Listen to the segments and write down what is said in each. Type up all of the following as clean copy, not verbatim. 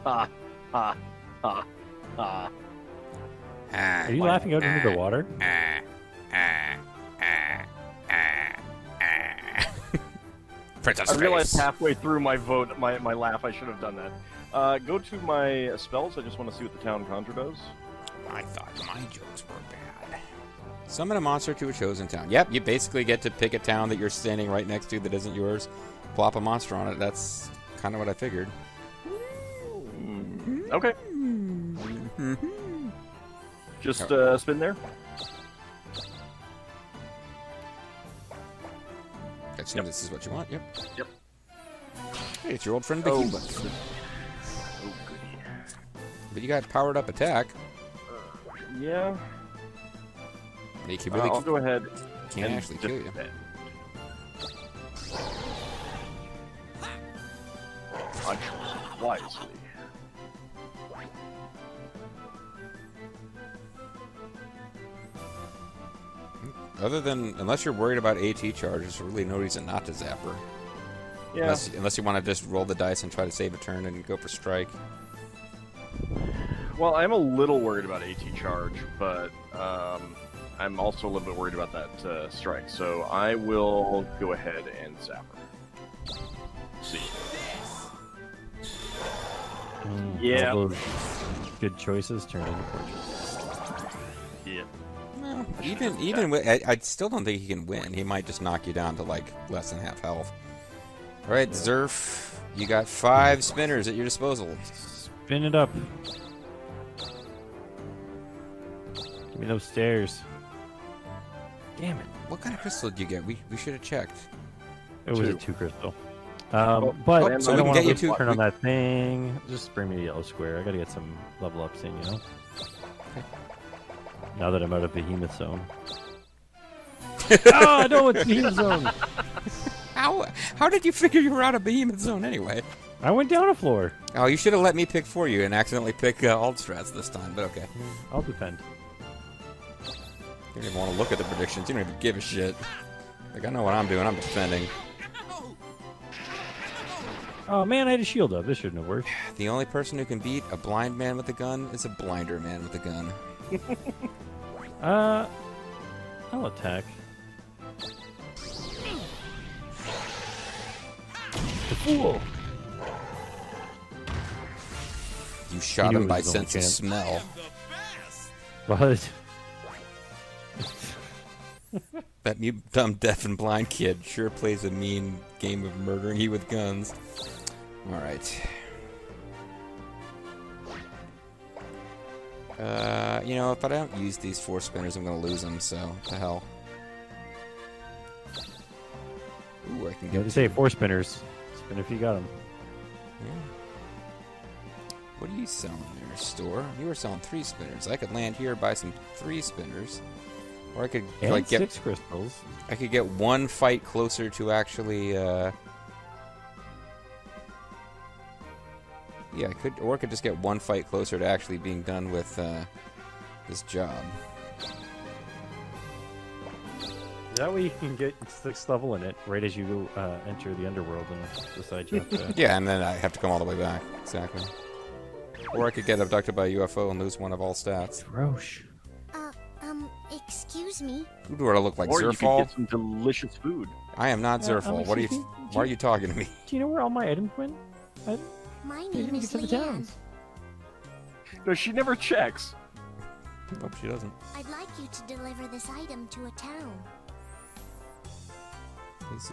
ha, ha, ha, ha. Are you laughing out into the water? I realized halfway through my laugh I should have done that. Go to my spells. I just want to see what the town conjure does. I thought my jokes were bad. Summon a monster to a chosen town. Yep, you basically get to pick a town that you're standing right next to that isn't yours. Plop a monster on it. That's kind of what I figured. Okay. Just spin there. I assume this is what you want. Yep. Yep. Hey, it's your old friend Behemoth. Oh, goody. But you got powered up attack. Yeah. You can really I'll go ahead. Can't actually kill you. I choose wisely. Other than, unless you're worried about AT charges, there's really no reason not to zap her. Yeah. Unless you want to just roll the dice and try to save a turn and go for strike. Well, I'm a little worried about AT charge, but I'm also a little bit worried about that strike. So I will go ahead and zap her. See. Yeah. All those good choices turned into purchases. Yeah. Well, even with, I still don't think he can win. He might just knock you down to like less than half health. All right, Zerf, you got 5 spinners at your disposal. Spin it up. Give me those stairs. Damn it. What kind of crystal did you get? We should have checked. It was a 2 crystal. But so I we don't can want get to you 2. turn on that thing. Just bring me a yellow square. I gotta get some level ups in, you know? Now that I'm out of Behemoth Zone. I don't want Behemoth Zone! How did you figure you were out of Behemoth Zone anyway? I went down a floor. Oh, you should have let me pick for you and accidentally pick alt strats this time, but okay. I'll defend. You don't even want to look at the predictions. You don't even give a shit. Like, I know what I'm doing. I'm defending. Oh man, I had a shield up. This shouldn't have worked. The only person who can beat a blind man with a gun is a blinder man with a gun. I'll attack. The fool! You shot knew him it by was his only sense of chance. smell. But That dumb deaf and blind kid sure plays a mean game of murdering you with guns. Alright. You know, if I don't use these 4 spinners, I'm gonna lose them, so what the hell. Ooh, I can you get have to say 4 spinners. Spin if you got them. Yeah. What are you selling there, store? You were selling 3 spinners. I could land here, buy some 3 spinners. Or I could And like get 6 crystals. I could get 1 fight closer to actually yeah, I could just get 1 fight closer to actually being done with this job. That way you can get 6th level in it right as you enter the underworld and decide you have to... Yeah, and then I have to come all the way back. Exactly. Or I could get abducted by a UFO and lose 1 of all stats. Roche. Excuse me. Who do I look like, Or you Zerfo? could get some delicious food. I am not Zerfo. What are you? Why are you talking to me? Do you know where all my items went? My They name didn't is get to the Leanne. towns. No, she never checks. Nope, she doesn't. I'd like you to deliver this item to a town.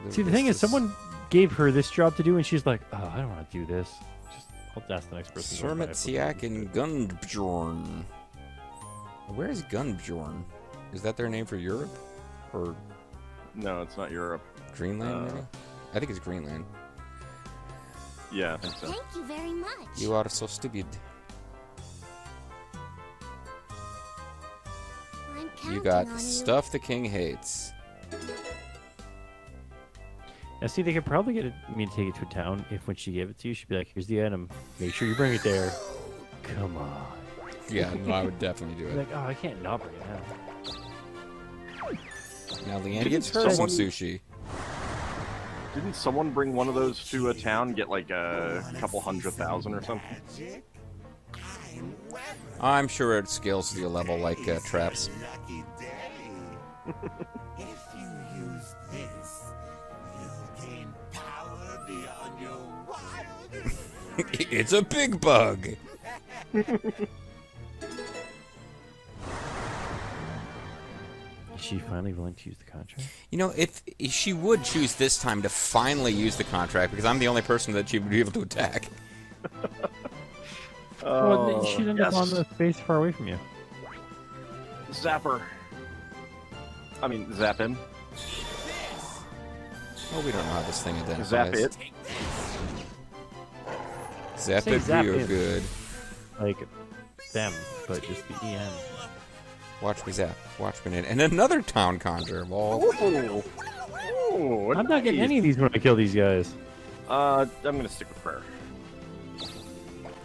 See, the thing is, someone gave her this job to do, and she's like, "Oh, I don't want to do this." Just, I'll ask the next person. Sermet Siak and Gunbjorn. Where is Gunbjorn? Is that their name for Europe? Or No, it's not Europe. Greenland, maybe? I think it's Greenland. Yeah, I think so. Thank you very much. You are so stupid. I'm counting You got on stuff the king hates. Now, see, they could probably get me to take it to a town if when she gave it to you, she'd be like, "Here's the item. Make sure you bring it there." Come on. Yeah, no, I would definitely do You're it. like, "Oh, I can't not bring it out." Now Leanne gives her some sushi. Didn't someone bring one of those to a town, get like a couple 100,000 or something? I'm sure it scales to your level like traps. It's a big bug. Is she finally willing to use the contract? You know, if she would choose this time to finally use the contract, because I'm the only person that she would be able to attack. Well, she'd end up on the space far away from you. Zapper. I mean, zap him. Oh, we don't know how this thing identifies. Zap it. Zap Say it zap real it. good. Like them, but just the EN. Watch me zap. Watch me. And another town conjure. Well, Ooh. Ooh, I'm not getting any of these when I kill these guys. I'm gonna stick with prayer.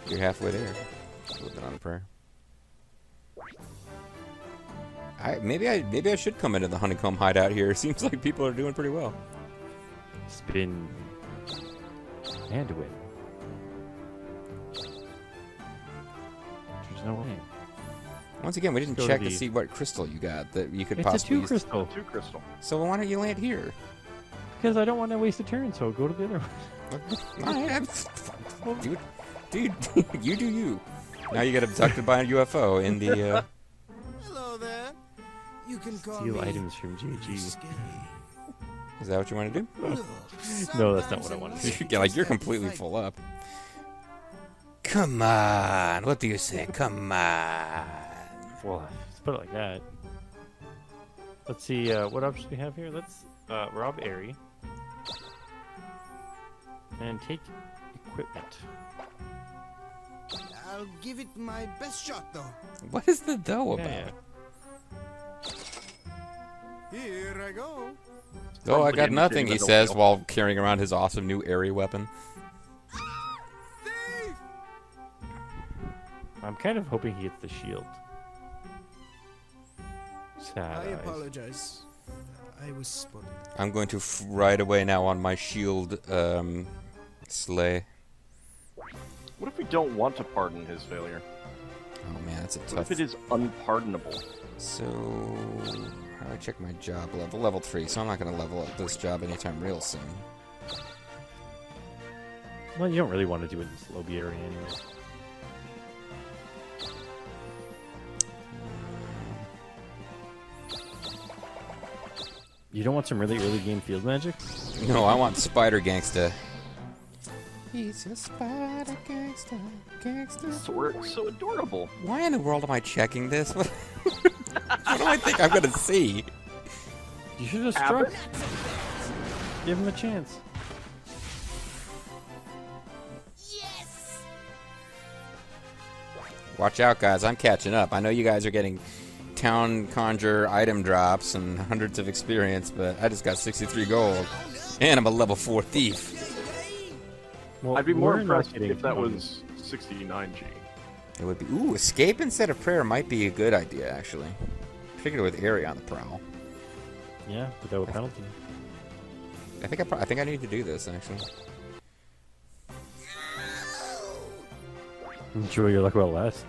you're halfway there. A little bit on a prayer. Maybe I should come into the honeycomb hideout here. Seems like people are doing pretty well. Spin and win. There's no way. Once again, we didn't Go to check to the- see what crystal you got that you could It's a possibly 2 use. crystal. 2 crystal. So why don't you land here? Because I don't want to waste a turn, so go to the other one. Dude, you do you. Now you get abducted by a UFO in the. Hello there. You can call Steal me items from JG. Scary. Is that what you want to do? Look, No, that's not what I sometimes wanted to do. Yeah, like you're completely full up. Come on, what do you say? Come on. Well, let's put it like that. Let's see what options we have here. Let's rob Airy and take equipment. I'll give it my best shot, though. What is the dough about? Yeah. Here I go. Oh, I Probably got nothing, he indicating says the while carrying around his awesome new airy weapon. Thief! I'm kind of hoping he gets the shield. Sad I eyes. apologize. I was spotted. I'm going to ride away now on my shield sleigh. What if we don't want to pardon his failure? Oh man, that's a What tough. if it is unpardonable? So, how do I check my job level? Level 3, so I'm not going to level up this job anytime real soon. Well, you don't really want to do it in this lobby area anyway. You don't want some really early game field magic? No, I want Spider Gangsta. He's a Spider Gangsta, Gangsta. So adorable. Why in the world am I checking this? What do I think I'm going to see? You should have struck. Give him a chance. Watch out, guys. I'm catching up. I know you guys are getting town conjure item drops and hundreds of experience, but I just got 63 gold. And I'm a level 4 thief. Well, I'd be more we're not impressed getting if that from- was 69G. It would be... Ooh, escape instead of prayer might be a good idea, actually. Particularly with Airy on the prowl. Yeah, without a penalty. I think I need to do this, actually. Enjoy your luck while it lasts.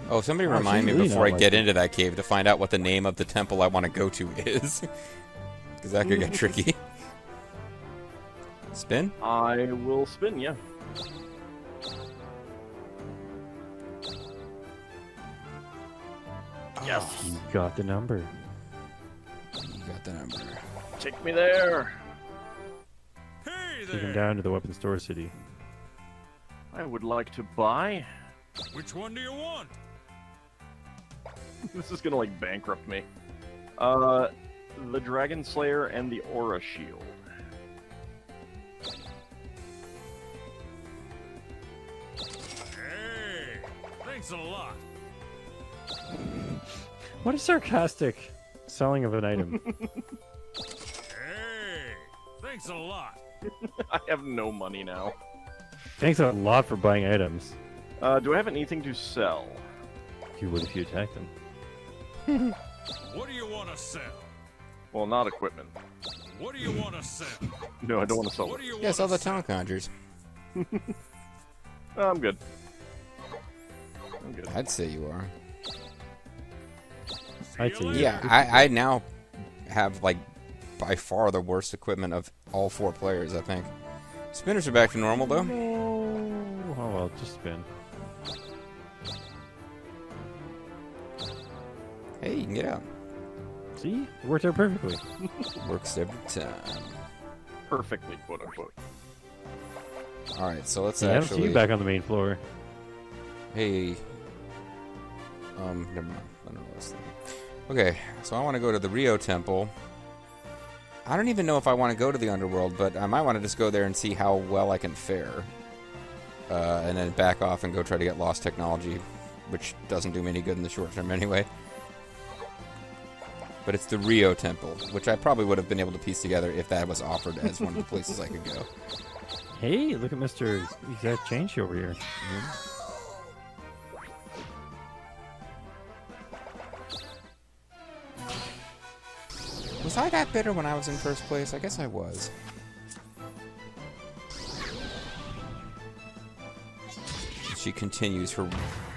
Oh, somebody Oh, remind me she's really before I not get like into that cave to find out what the name of the temple I want to go to is. Because that could get tricky. Spin? I will spin, yeah. Yes. You got the number. You got the number. Take me there. Hey Take him there! down to the weapon store city. I would like to buy. Which one do you want? This is gonna like bankrupt me. The Dragon Slayer and the Aura Shield. Hey! Thanks a lot. What a sarcastic selling of an item. Hey! Thanks a lot. I have no money now. Thanks a lot for buying items. Do I have anything to sell? You would if you attacked them. What do you want to sell? Well, not equipment. What do you want to sell? No, I don't want to sell What it. do you Yes, all want the to town conjures. I'm good. I'm good. I'd say you are. I'd say Yeah, I now have, like, by far the worst equipment of all 4 players, I think. Spinners are back to normal, though. Oh, well, just spin. Hey, you can get out. See? It worked out perfectly. Works every time. Perfectly, quote unquote. Alright, so let's Yeah, I don't see actually... you back on the main floor. Hey. Never mind. I don't know what I was thinking. Okay, so I want to go to the Rio Temple. I don't even know if I want to go to the Underworld, but I might want to just go there and see how well I can fare. And then back off and go try to get lost technology, which doesn't do me any good in the short term anyway. But it's the Rio Temple, which I probably would have been able to piece together if that was offered as one of the places I could go. Hey, look at Mr. Exact Change over here. Was I that bitter when I was in first place? I guess I was. She continues her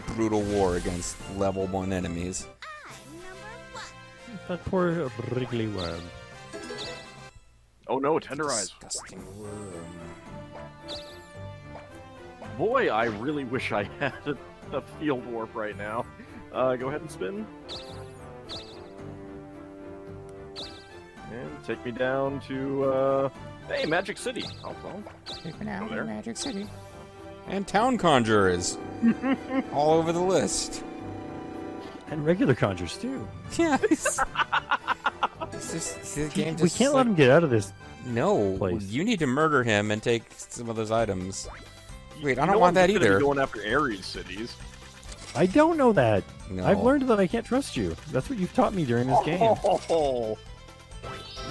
brutal war against level 1 enemies. That poor wriggly worm. Oh no, tenderize. Disgusting worm. Boy, I really wish I had a field warp right now. Go ahead and spin. And take me down to, hey, Magic City. I'll Take me now Go there. to Magic City. And Town Conjure is all over the list. And regular conjures, too. Yeah. This game We just can't let him get out of this. No, place. you need to murder him and take some of those items. Wait, I You don't know want that I'm gonna be either. Going after Ares cities. I don't know that. No. I've learned that I can't trust you. That's what you've taught me during this game. Oh,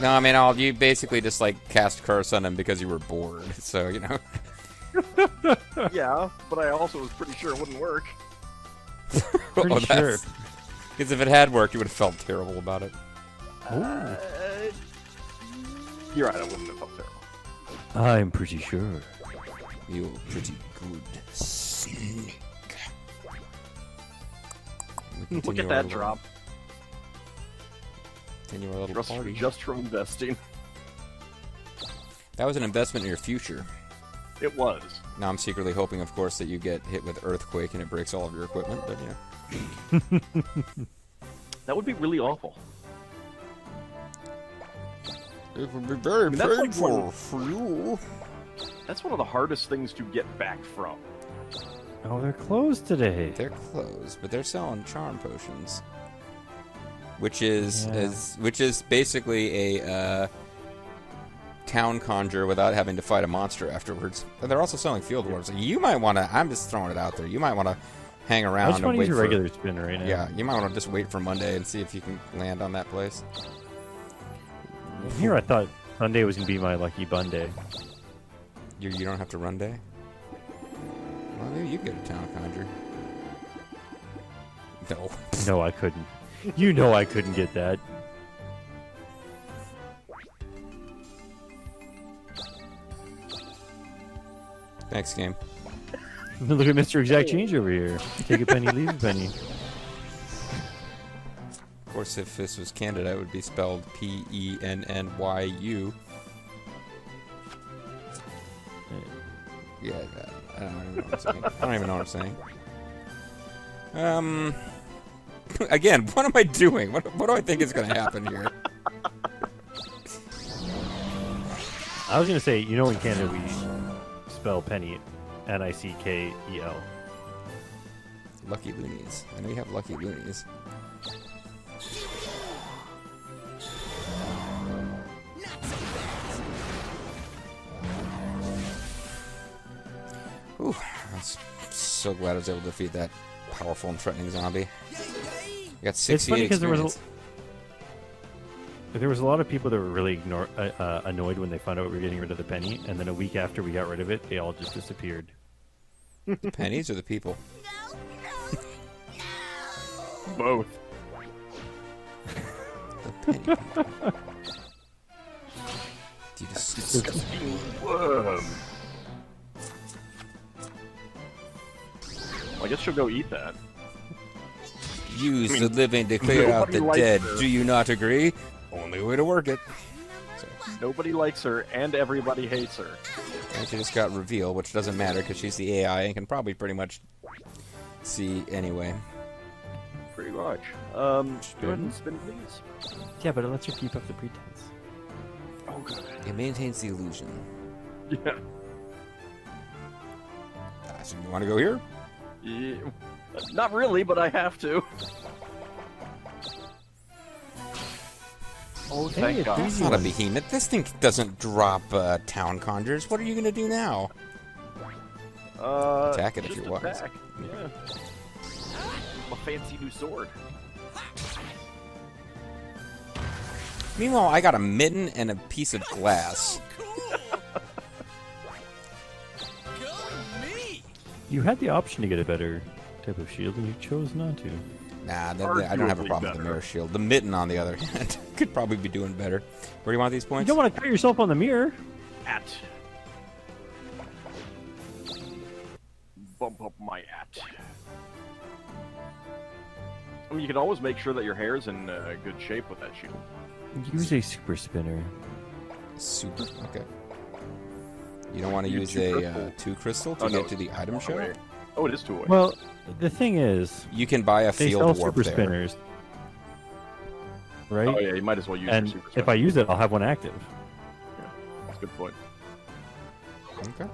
No, I mean, you basically just, like, cast Curse on him because you were bored. So, you know. yeah, but I also was pretty sure it wouldn't work. Pretty sure. Because if it had worked, you would have felt terrible about it. You're right, I wouldn't have felt terrible. I'm pretty sure. You're pretty good snake. Look at that drop. Continue our little party. Just from investing. That was an investment in your future. It was. Now I'm secretly hoping, of course, that you get hit with Earthquake and it breaks all of your equipment, but yeah. That would be really awful. It would be very that's like painful one- for you. That's one of the hardest things to get back from. Oh, they're closed today. They're closed, but they're selling charm potions, which is Yeah. which is basically a town conjure without having to fight a monster afterwards. And they're also selling field warps. You might want to. I'm just throwing it out there. You might want to hang I around just and want to wait use a for. regular spinner right now. Yeah, you might want to just wait for Monday and see if you can land on that place. Here I thought Sunday was going to be my lucky bun day. You don't have to run day. Well, maybe you get a town conjure. No. No, I couldn't. You know I couldn't get that. Thanks, game. Look at Mr. Exact Change over here. Take a penny, leave a penny. Of course, if this was Canada, it would be spelled Pennyu. Yeah, I don't even know what I'm saying. I don't even know what I'm saying. Again, what am I doing? What do I think is going to happen here? I was going to say, you know in Canada we spell penny Nickel. Lucky Loonies. I know you have Lucky Loonies. Ooh, I'm so glad I was able to defeat that powerful and threatening zombie. I got 68 It's funny because experience. there was a lot of people that were really annoyed when they found out we were getting rid of the penny, and then a week after we got rid of it, they all just disappeared. The pennies or the people? Both. The penny. You disgusting worm. Well, I guess she'll go eat that. Use I mean, the living to clear out nobody the likes dead. her. Do you not agree? Only way to work it. Nobody likes her, and everybody hates her. And she just got reveal, which doesn't matter because she's the AI and can probably pretty much see anyway. Pretty much. Go ahead and spin, please. Yeah, but it lets her keep up the pretense. Oh, God. It maintains the illusion. Yeah. So you want to go here? Yeah. Not really, but I have to. Oh, thank it's God. It's not a behemoth. This thing doesn't drop town conjures. What are you going to do now? Attack it if just you're wise. attack. Yeah. A fancy new sword. Meanwhile, I got a mitten and a piece of glass. You had the option to get a better type of shield, and you chose not to. Nah, I don't have a Arguably problem with the better. mirror shield. The mitten, on the other hand, could probably be doing better. Where do you want these You points? don't want to cut yourself on the mirror. At. Bump up my at. I mean, you can always make sure that your hair's in good shape with that shield. Use a super spinner. Super. Okay. You don't want to You use two a crystal. 2 crystal to Oh, no, get to the item Oh, show? wait. Oh, it is two-way. Well, the thing is, You can buy a they field sell warp super there. spinners, right? Oh, yeah, you might as well use And your super if I use it, I'll have one active. That's a good point. Okay.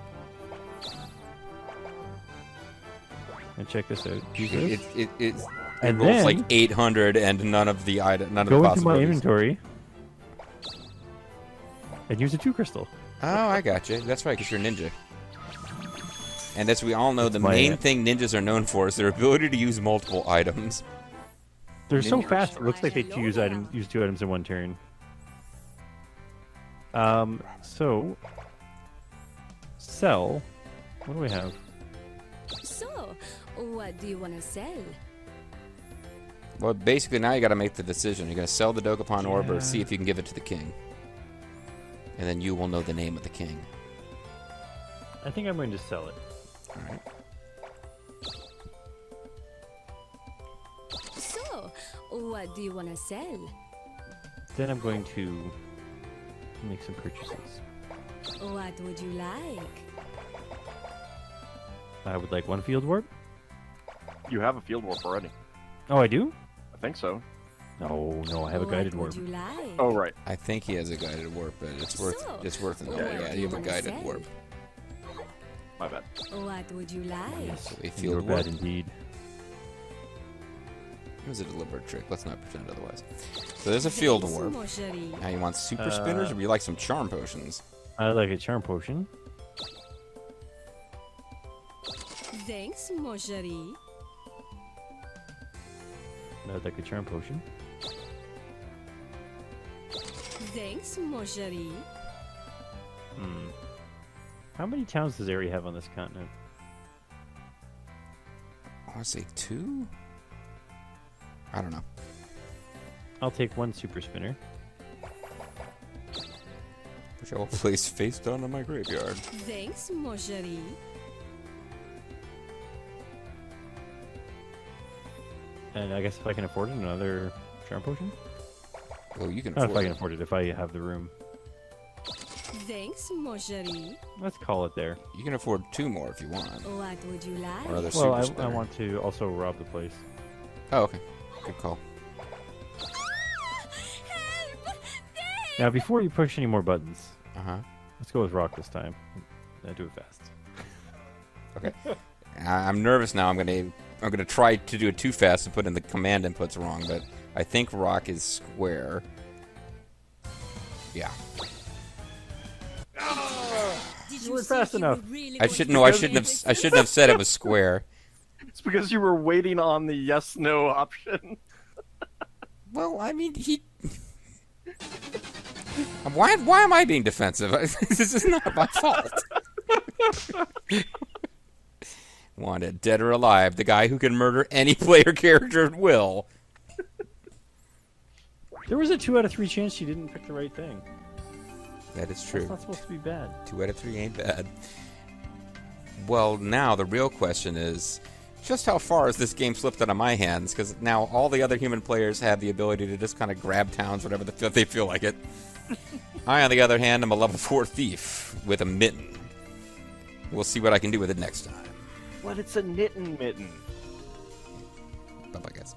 And check this out. Use It, this. it And rolls then like 800 and none of the go the into my possibilities. inventory and use a 2 crystal. Oh, I got you. That's right, because you're a ninja. And as we all know, the my- main thing ninjas are known for is their ability to use multiple items. They're so Ninjas. fast. It looks like they use 2 items in one turn. So sell. What do we have? So, what do you want to sell? Well, basically, now you got to make the decision. You're going to sell the Dokapon orb or Yeah. see if you can give it to the king. And then you will know the name of the king. I think I'm going to sell it. Alright. So, what do you want to sell? Then I'm going to make some purchases. What would you like? I would like 1 field warp. You have a field warp already. Oh, I do? I think so. No, I have a guided warp. What would you like? Oh, right. I think he has a guided warp, but it's worth So, a note. what Yeah, do you have a wanna guided sell? warp. My bad. What would you like? So a You're field warp. bad indeed. It was a deliberate trick. Let's not pretend otherwise. So there's a field Thanks, warp. mon chéri. Now you want super spinners, or would you like some charm potions? I like a charm potion. Thanks, mon chéri. I'd like a charm potion. Thanks, mon chéri. How many towns does Aerie have on this continent? I want to say 2? I don't know. I'll take 1 super spinner. Which I will place face down on my graveyard. Thanks, mon chéri. And I guess if I can afford it, another charm potion? Oh, you can Not if I afford can it. afford it, if I have the room. Thanks, mon chéri. Let's call it there. You can afford 2 more if you want. What would you like? Or other Well, super I spinner. want to also rob the place. Oh, okay. Good call. Now, before you push any more buttons, Uh-huh. let's go with rock this time. Do it fast. Okay. I'm nervous now. I'm gonna try to do it too fast and put in the command inputs wrong, but I think rock is square. Yeah. Did You weren't fast enough. I shouldn't have said it was square. It's because you were waiting on the yes/no option. Well, I mean, Why am I being defensive? This is not my fault. Wanted, dead or alive, the guy who can murder any player character at will. There was a 2 out of 3 chance she didn't pick the right thing. That is true. That's not supposed to be bad. 2 out of 3 ain't bad. Well, now the real question is, just how far has this game slipped out of my hands? Because now all the other human players have the ability to just kind of grab towns whenever they feel like it. I, on the other hand, am a level 4 thief with a mitten. We'll see what I can do with it next time. What? It's a knitting mitten. Bye-bye, guys.